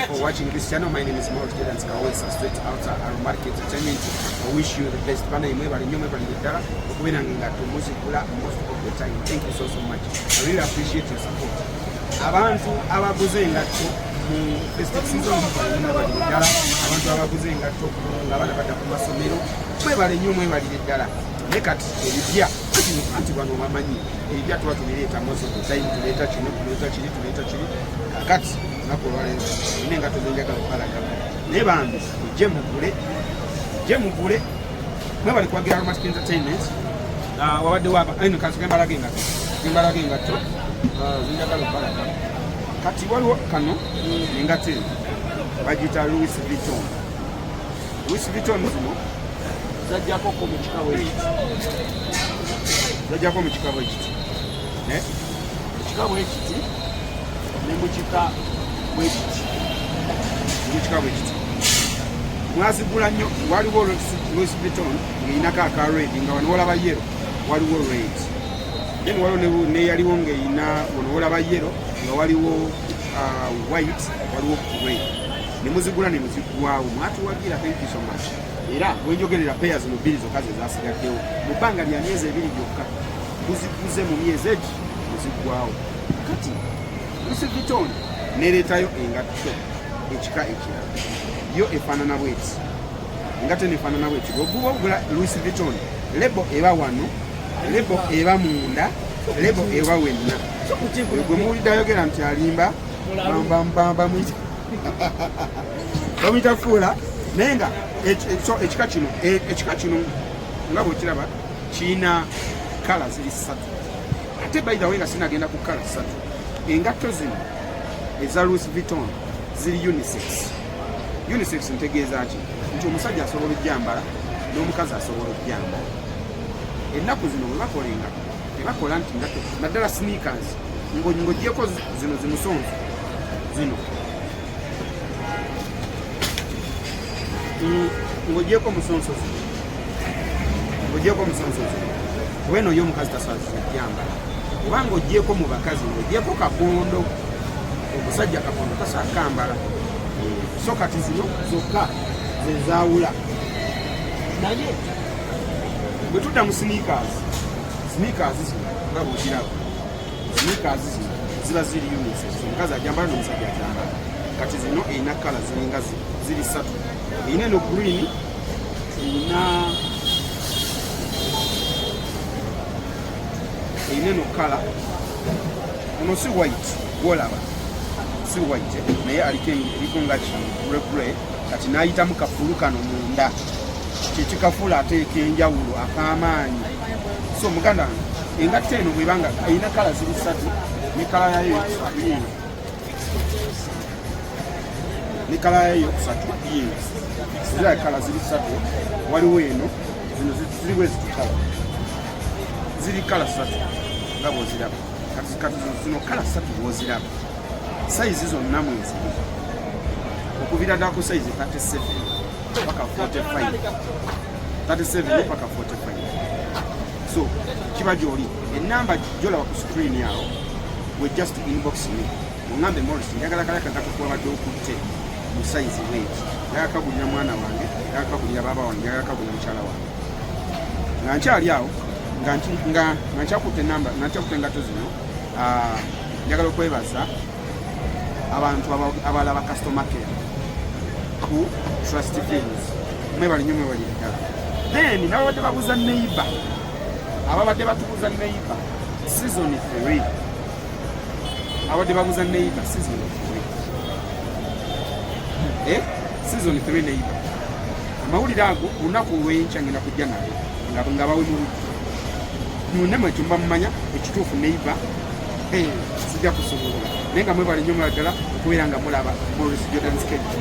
for watching this channel. My name is Mauro Jordan Skawesa, straight out of Market Entertainment. I wish you the best. Pana imwebali nyome bali dala okubena ngingato muzikula most of the time. Thank you so much. I really appreciate your support. Abantu abaguze ngato mu festive season bali dala, abantu abaguze ngato ngabana bada ku masomero mwebali nyome bali dala. Nekati ebya anti bano bamanyi ebya tuwa tubileta most of the time tuleta kino tuleta kiri kakati nako balenza nenga tuzenjaga kupalaga ne bambi je mugule mwebali kwagira Market Entertainment wabadde waba ino kasukembala genga to zinjaga kupalaga kati waliwo kano ngate bagita Louis Vuitton zino zajjako ko mu kikawe ekiti ne kikawe ekiti ne mu kikawe ekiti mwazigula nnyo waliwo Louis Vuitton ng'eyinako aka red nga wano wolaba yero waliwo red then waliwo ne yaliwo ng'eyina wano wolaba yero nga waliwo white waliwo red ne muzigula ne muzigwawo mwatuwagira. Thank you so much. Era wenjogerera pairs zino bbiri zokka ze zasigaddewo mu bbanga lya myezi ebiri gyokka muziguze mu myezi egi muzigwawo. Kati Louis Vuitton nereetayo engatto ekika ekirala yo efaanana bweti engatto nefaanana bweti bwoguba ogula Louis Vuitton lebo eba wano lebo eba munda lebo eba wenna gwe muwulidde ayogera nti alimba bamuyita fuula naye nga ekika kino nga bwekiraba kiina kala ziri ssatu ate by the way nga sinagenda ku kala ssatu. Engatto zino eza Louis Vuitton ziri unisex ntegeeza ki nti omusajja asobola ojjambala n'omukazi asobola ojjambala. Ennaku zino bwe bakola engatto tebakola nti ngatto naddala sneakers ng'ogyeko zino zimusonzo zino ngogyeko musonso weno yo mukazi tasazi yambala kubanga ogyeko mu bakazi ngogyeko kakondo omusajja kakondo tasakambala so kati zino zokka zezawula naye bwe tudda mu sneakers zino nga bwekiraba sneakers zino ziba ziri unisex omukazi ajambala n'omusajja ajambala. Kati zino eyina kala ziringa ziri ssatu. Eyina eno green, eyina eno kala ono si white gwolaba si white naye aliko nga kigule kati n'ayitamu kafulu kano munda kikikafula ateeka enjawulo ak'amaanyi. So muganda engatta eno bwebanga eyina kala ziri ssatu ne kala yayo ni kala yayo kusatu zira kala ziri ssatu waliwo eno zino ziri bwe zitukala ziri kala ssatu nga bw'oziraba kati zino kala ssatu bw'oziraba sayizi zonna mweziri okubira ddala ku sayizi 37 paka 45 paka 45. So kiba gy'oli ennamba gy'olaba ku screen yawo we just inbox me ongambe Morris njagala kala kakakubadde okutte mu size weight njagala kagulira mwana wange njagala kagulira baba wange njagala kagulira mukyala wange nga nkyali awo nga nkyakutte namba nakyakutte engatto zino njagala okwebaza abantu abalaba customer care ku Trust Things mwebali nnyo mwebali ddala. Then n'ababadde babuza neighbor ababadde batubuza neighbor season 3 abadde babuza neighbor season 3 season 3 neighbor amawulire ago olunaku olw'enkya ngenda kujja naye nga bawe mu munema ekyumba mumanya ekituufu neighbor sijja kusobola naye nga mwebali nnyo muladdala okubeera nga mulaba Mauro Jordan Skawesa.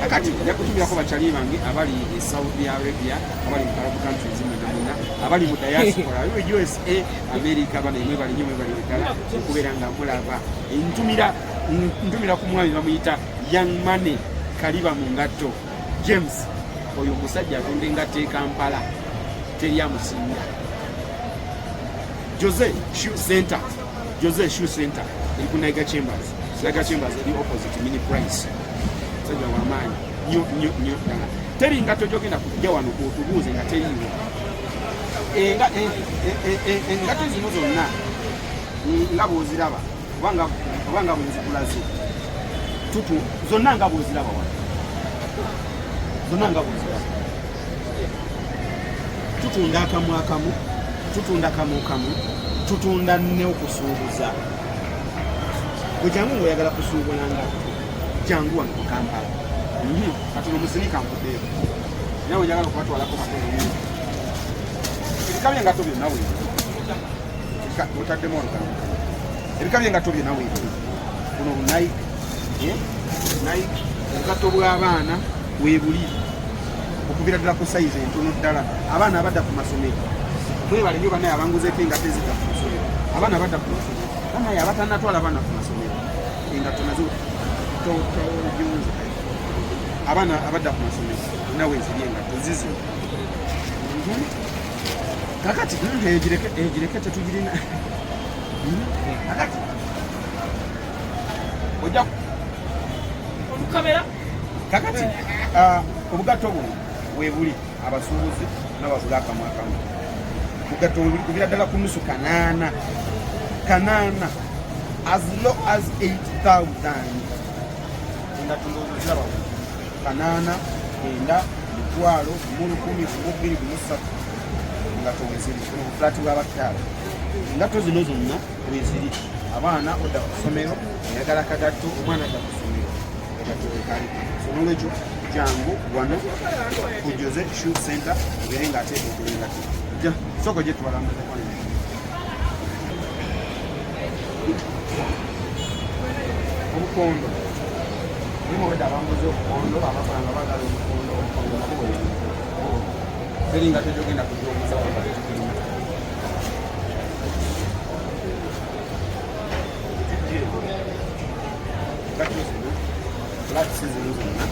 Akati nja kutumirako bakyali bange abali e Saudi Arabia abali mu Arab countries mwena abali mu diaspora USA America bana mwebali nnyo mwebali ddala okubeera nga mulaba ntumira ku mwami bamuyita Young Money Kaliba mu ngatto James oyo musajja atonda engatto e Kampala teri amusinga. Jose Shoe Center eri ku Naiga Chambers eri opposite Mini Price musajja w'amaanyi nnyo ddala. Teri ngatto gy'ogenda kujja wano otubuuze nga teriiwo. Engatto zino zonna nga bw'oziraba oba nga bw'enzigulaze zonna nga bw'oziraba wano, zonna nga bw'oziraba tutunda akamu akamu, tutunda kamu kamu, tutunda n'okusuubuza. Bwe jangu ng'oyagala kusuubula ngatto jangu wano ku Kampala. Kati omusinika nkuddeyo nawe njagala okubatwalako katono. Ebika by'engatto byonna weebuli otaddemu olugamba. Ebika by'engatto byonna weebuli. Buno Nike, obugatto bw'abaana weebuli okubira ddala ku sayizi entono ddala. Abaana abadda ku masomero mwebale nnyo bannaye abanguzeeko engatto ezidda ku masomero. Abaana abadda ku masomero bannaye abatannatwala abaana ku masomero engatto nazo togyunze. Abaana abadda ku masomero nawe eziri engatto zizo. Kakati egireke tetugirina. Kakati ojja olukamera kakati obugatto buno weebuli abasuubuzi n'abagula akamu akamu. Obugatto weebuli kubira ddala ku nusu kanaana as low as 8,000. Engatto ndoziraba kanaana enda mitwalo mulu 10 kubiri kumusatu engatto weeziri kuno bufulaati bw'abakyala. Engatto zino zonna weeziri. Abaana odda ku ssomero oyagala kagatto, omwana adda ku ssomero engatto wekali. So n'olwekyo jangu wano ku Jose Shoe Center obeere ng'ateeka okula engatto. Soko gye tubalambuza kwa obukondo mulimu obwedda abambuza obukondo abakolanga bagala obukondo nabwo teri ngatto gy'ogenda kugyobuza wakati tukirina. Engatto zino flatisi zino zonna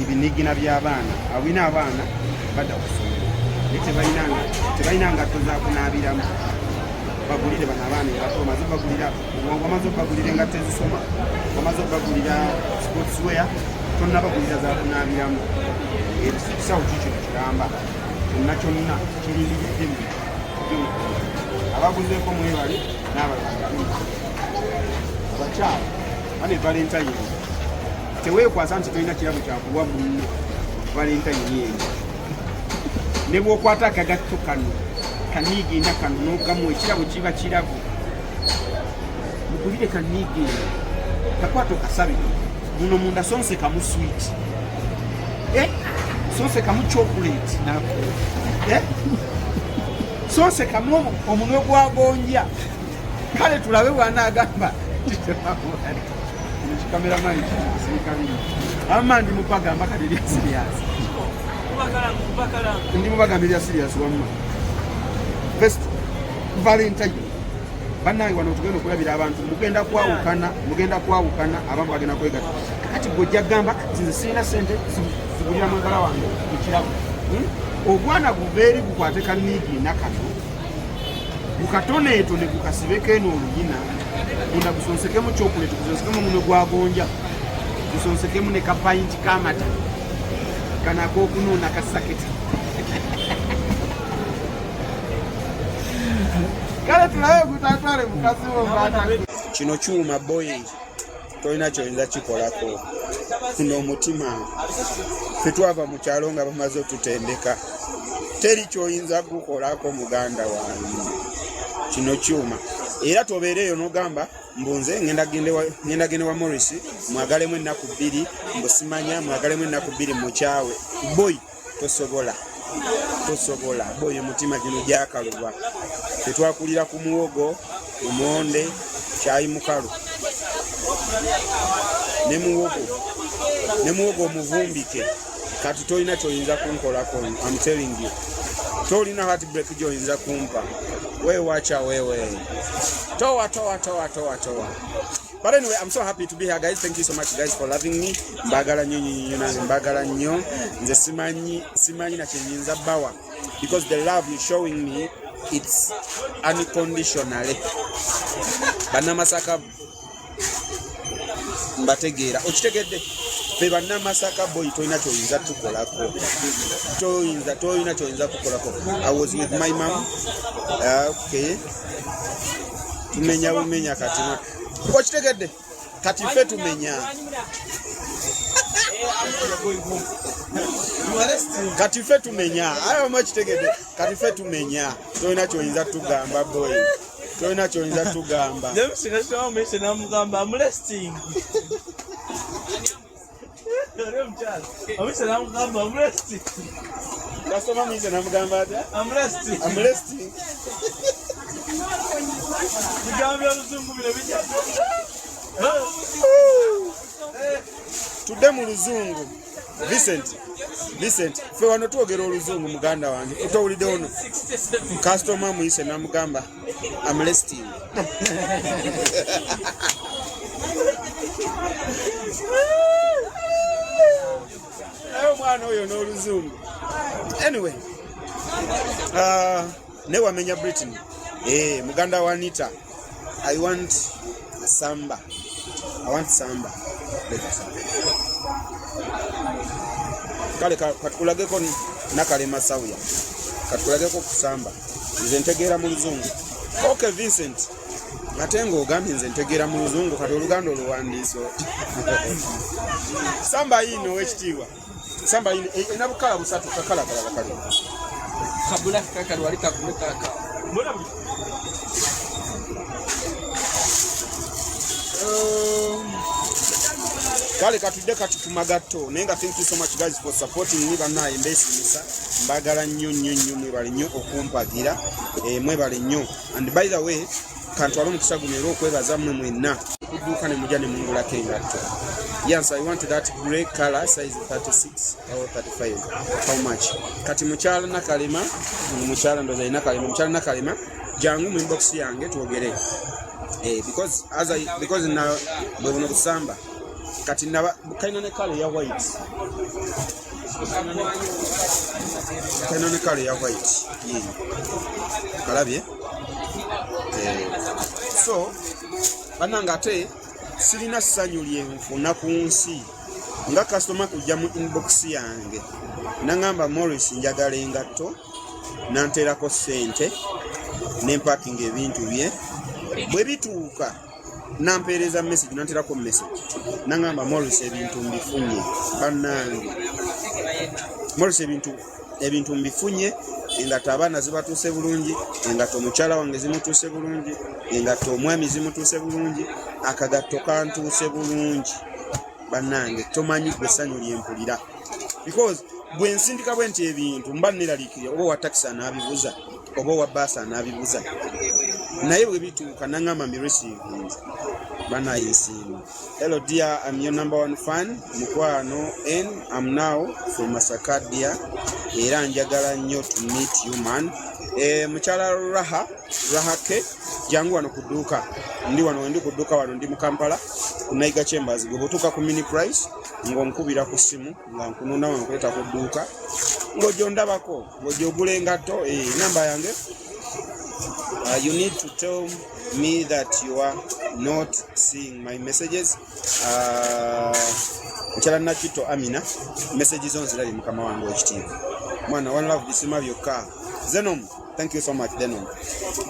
ebinigina by'abaana awina abaana badda ku ssomero naye tebalina ngatto za kunaabiramu. Bagulire bano abaana engatto omaze obagulira engatto ezisoma, omaze obagulira sportswear, tonnabagulira za kunaabiramu. Ekisawo kikyo kiramba kyonna kirimiridde mu abaguzeeko mwebale n'abalala. Abakyala bane Valentine teweekwasa nti tolina kirabo kyakuwa munno Valentine eyo. Ne bw'okwata akagatto kano kaniigiina kano n'ogamu ekirabo kiba kirabo. Mugulire kaniigiina kakwata okasabe muno munda sonse kamu sweet, sonse kamu chocolate nako, sonse kamu omunwe gwagonja. Kale tulabe bw'anaagamba kameraman amandi mupagamba kali lya serious ndi mubagambira serious wamma. First Valentine bannange wano tugenda okulabira abantu mugenda kwawukana abamu bagenda kwegatta. Kati gojja gamba nze sirina sente zigulira mwagala wange ekirabo. Obwana bubeeri bukwate kaniigiina kano bukatoneetone bukasibeko eno oluyina bunda busonsekemu chocolate, busonsekemu munwe gwagonja, busonsekemu ne kapayinti kamata kanako okunuuna kasaketi. Kale tulabe kutatwale mukazi w'omwana. Kino kyuma boy tolina kyoyinza kikolako. Kuno omutima ffe twava mu kyalo nga bamaze otutendeka. Teri kyoyinza gukolako muganda wange. Kino kyuma era tobeereyo n'ogamba mbunze ngenda gende wa Morris mwagalemu ennaku 2 mbusimanya mwagalemu ennaku 2 mukyawe. Boy tosobola boy mutima gino gyakaluba. Tetwakulira ku muwogo omuwonde kyayi mukalu ne muwogo omuvumbike. Kati tolina kyoyinza kunkolako. I'm telling you, tolina heartbreak gyoyinza kumpa. Wewacha wewe toa. But anyway, I'm so happy to be here, guys. Thank you so much, guys, for loving me. Mbagala nnyo nze simanyi na kyenyinza bawa, because the love you're showing me, it's unconditional. Banamasaka mbategeera okitegedde Fe bannamasaka boy toyina kyoyinza tukolako. Toyina kyoyinza kukolako. I was with my mom. Okay. Tumenya kati. Okitegedde? Kati fe tumenya. Kati fe tumenya. Ayo makitegedde. Kati fe tumenya. Toyina kyoyinza tugamba boy. Toyina kyoyinza tugamba. Them sinasema mese namugamba I'm resting. I'm resting. Customer mese namugamba ati I'm resting. I'm resting. Mugambye oluzungu bino bijja. Tudde mu luzungu. Vincent, fe wano twogera oluzungu muganda wange. Utawulidde ono. Customer muyise namugamba I'm resting. Ayo mwana oyo n'oluzungu. Anyway. Ne wamenya Britain. Muganda wa Anita. I want samba. Kale katulageko nakalema sawya. Katulageko kusamba. Nze ntegeera mu luzungu. Okay Vincent. Ate ng'ogambye nze ntegeera mu luzungu kati oluganda oluwandiiso. Samba yino wekitiibwa. Samba yino enabukala busatu kakala kali. Kabula kakali wali kakumeka ka. Kale katudde kati kumagato naye nga thank you so much guys for supporting me banaye mbesimisa mbagala nnyo mwebale nnyo okumpagira mwebale nnyo and by the way kantwala omukisa guno era okwebaza mmwe mwenna kuduuka ne mujja ne mungulako engatto. Yes, I want that grey color size 36 or 35. How much? Kati mukyala nakalema jangu mu inbox yange tuogere. Because na bwe busamba kati naba kaina ne color ya white. Kaina ne color ya white. Kalabye. So bananga ate sirina ssanyu lyenfuna ku nsi nga customer kujja mu inbox yange nangamba Morris njagala engatto nanterako sente n'empakinga ebintu bye bwe bituuka nampeereza message nanterako message nangamba Morris ebintu mbifunye bannange Morris ebintu mbifunye engato abaana zibatuuse bulungi engato omukyala wange zimutuuse bulungi engato omwami zimutuuse bulungi akagatto kantuuse bulungi bannange tomanyi gwe ssanyu lyempulira because bwe nsindika bwe nti ebintu mba neraliikirira oba wa taxi anaabibuza oba wa baasi anaabibuza naye bwe bituuka nangamba mbireceiving banaye nsiimu. Hello dear, I'm your number one fan mukwano and I'm now from Masakadia era njagala nnyo to meet you man. Mukyala Rahake jangu wano kuduuka ndi kuduuka wano ndi mu Kampala Naiga Chambers gwe butuuka ku mini price ng'onkubira ku simu nga nkunona wankuleta ku dduuka ng'ojja ndabako ng'ojja ogula engatto namba yange. You need to tell me that you are not seeing my messages. Mukyala Nakito Amina messages onzirali mukama wange ekitiibwa mwana one love bisima byokka Zenom, thank you so much Zenom.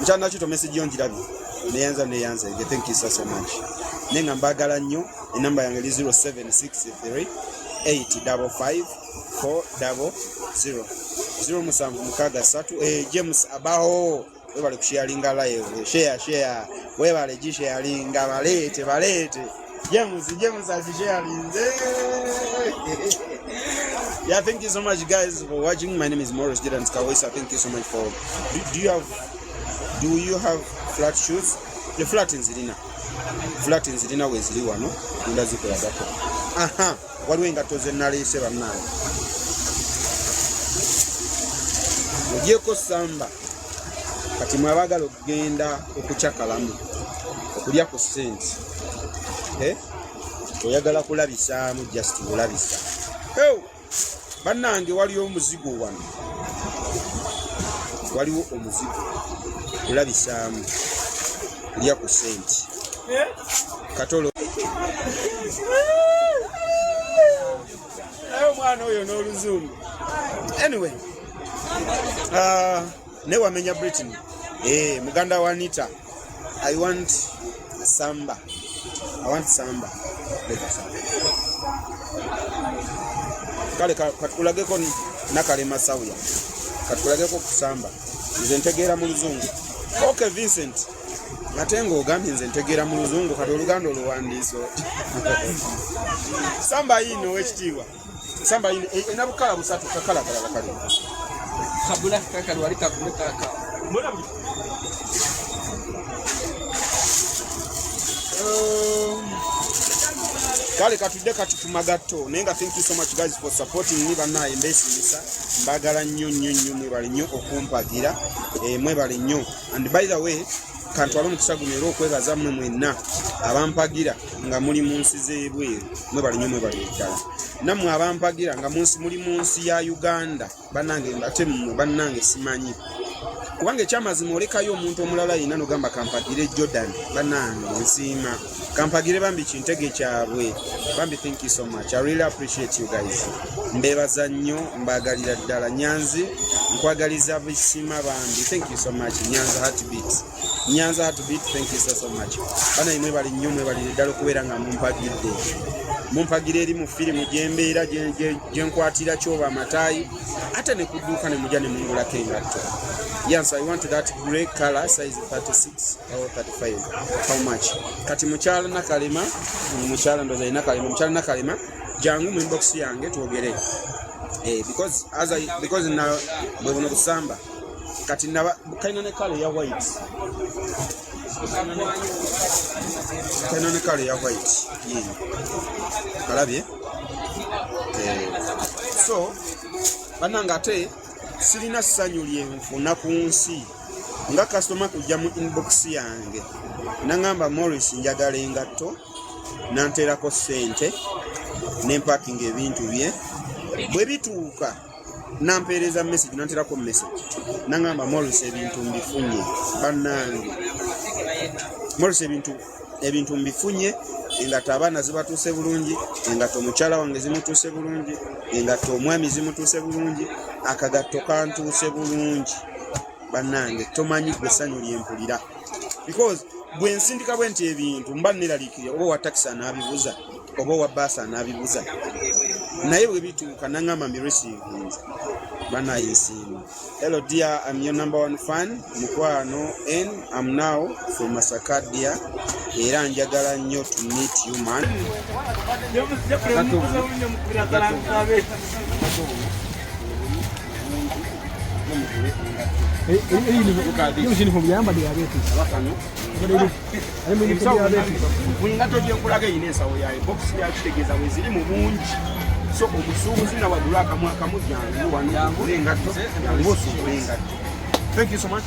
Mukyala Nakito message onjirabye neyanza thank you so much. Nenga mbagala nnyo enamba yange 0763 855 400 076 James abaho webale kusharinga live share webale gisharinga balete James sharing. Yeah, thank you so much guys for watching. My name is Morris Jordan Kawesa. Thank you so much for do you have flat shoes? The flat in Zirina wezili wano ndazikolagako. Waliwo engatto ze nalese bannange ogyeko samba kati mwabagala okugenda okukyakalamu okulya ku sente oyagala kulabisaamu just olabisa bannange waliwo omuzigo wano kulabisaamu kulya ku sente katolo omwana oyo n'oluzungu. Anyway, ne wamenya Britain. Muganda wa Anita. I want samba. Kale katulageko nakalema sawuya. Katulageko kusamba. Nze ntegeera mu luzungu. Okay, Vincent. Matengo ogambye nze ntegeera mu luzungu kati oluganda oluwandiisa oti. Samba ino wekitiibwa. Samba ino enabukala busatu kakala kalala kali. Kabula kaka wali kakule kaka. Mbona kale katudde kati ku magatto naye nga thank you so much guys for supporting me banaye mbeesimisa mbagala nnyo mwebale nnyo okumpagira mwebale nnyo and by the way kantwala omukisa guno era okwebaza mmwe mwenna abampagira nga muli mu nsi z'ebweru mwebale nnyo mwebale ddala nammwe abampagira nga muli mu nsi ya Uganda bannange ate mmwe bannange simanyi kubanga ekyamazima olekayo omuntu omulala yina nogamba kampagire Jordan bannange nsiima kampagire bambi kintege kyabwe bambi thank you so much. I really appreciate you guys. Mbebaza nnyo mbagalira ddala Nyanzi nkwagaliza bisima bambi thank you so much. Nyanza Heartbeat thank you so much. Bana imwe bali nnyo mwe bali ddala okubeera nga mumpagire eri mu firimu gyembeera gyenkwatira kyoba amatayi ate ne kudduuka ne mujja ne mungulako engatto. Yes, I want that grey color size 36 or 35. How much? Kati muchala nakalema, muchala ndo zaina kalema, muchala nakalema, jangu mu inbox yange tuogere. Because na mwe kusamba. Kati na kaina ne color ya white. Kaina ne color ya white. Yeah. Kalabye. So, bananga ate sirina ssanyu lyenfuna ku nsi nga customer kujja mu inbox yange nangamba Morris njagala engatto nanterako ssente n'empakinga ebintu bye bwe bituuka nampeereza message nanterako message nangamba Morris ebintu mbifunye bannange Morris ebintu mbifunye engatto abaana zibatuuse bulungi engatto omukyala wange zimutuuse bulungi engatto omwami zimutuuse bulungi akagatto kantuuse bulungi bannange tomanyi gwe ssanyu lyempulira because bwe nsindika bwe nti ebintu mba neraliikirira oba wa taxi anaabibuza oba wa baasi anaabibuza naye bwe bituuka nangamba mbireceivings banaye nsiima. Hello dear, I'm your number one fan Mukwano and I'm now from Masakadia era njagala nnyo to meet you man. So obusuubuzi nabagula akamu jangu wano engatto. Thank you so much.